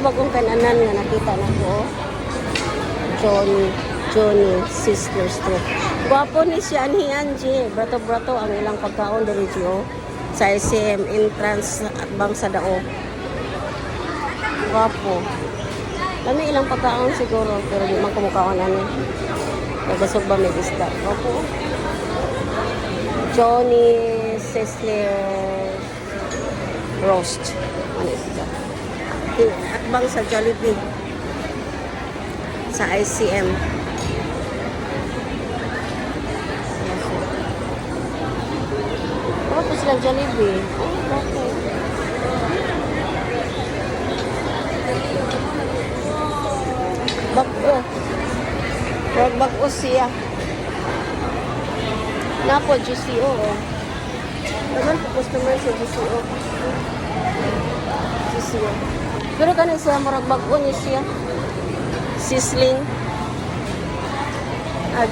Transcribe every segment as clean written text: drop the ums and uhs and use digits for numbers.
bagong kananan nga nakita na ko. Johnny Sisters to. Gwapo ni siya ni Angie. Brato-brato ang ilang pagkaon diri Gio sa SM entrance at bang sa dao. Gwapo. Lami ilang pagkaon siguro pero di man kumukaon ani. Nagasog ba may isda? Gwapo. Johnny Sisters roast. Ano ito? At bang sa Jollibee sa ICM. Tapos silang Jollibee. Oh, okay. Bag-o. Bag-o siya. Napo, GCO. Naman po customer sa GCO. GCO. Pero kanin siya, marag bag-o niya siya. Sizzling.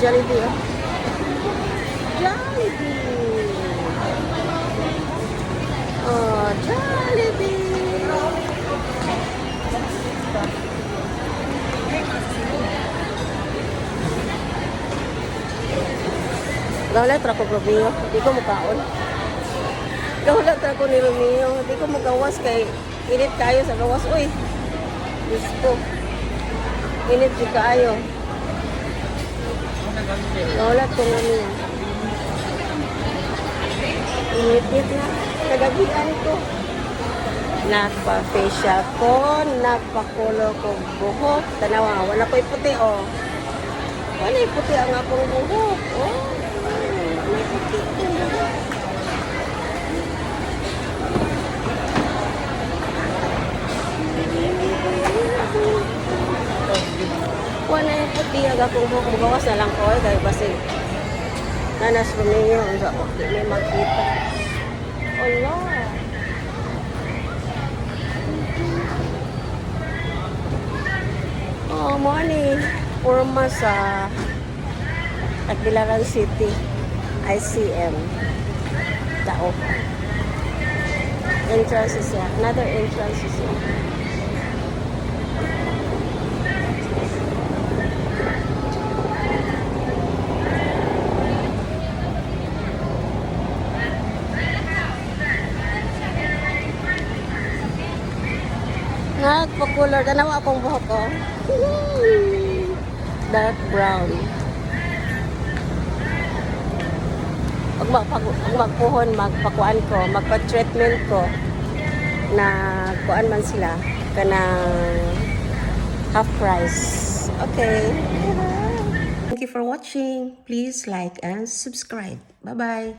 Jollibee. Jollibee. Jollibee. Gawala tra ko Romeo, di ko mukaon. Gawala tra ko ni Romeo, di ko mugawas kay init kayo sa gawas. Uy, gusto. Init di kayo. Gawala ko Romeo. Init na. Nagabian ko. Nagpa-facial ko, nagpa-color ko buhok. Tanawa, wala ko'y puti, oh. Wala puti ang akong buhok, oh. May puti. Wala yung puti ang akong buhok. Magawas na lang ko, eh. Kaya basi nanas Romeo. Hindi may magkita. Wala. Oh, morning. Forma sa Tagbilaran City. ICM. Tao. Entrance siya. Another entrance siya. Nagpa-color. Tanawa akong buhok ko. Dark brown. Pag magpuhon, magpakuan ko, magpa-treatment ko na kuan man sila kanang half price. Okay. Thank you for watching. Please like and subscribe. Bye-bye.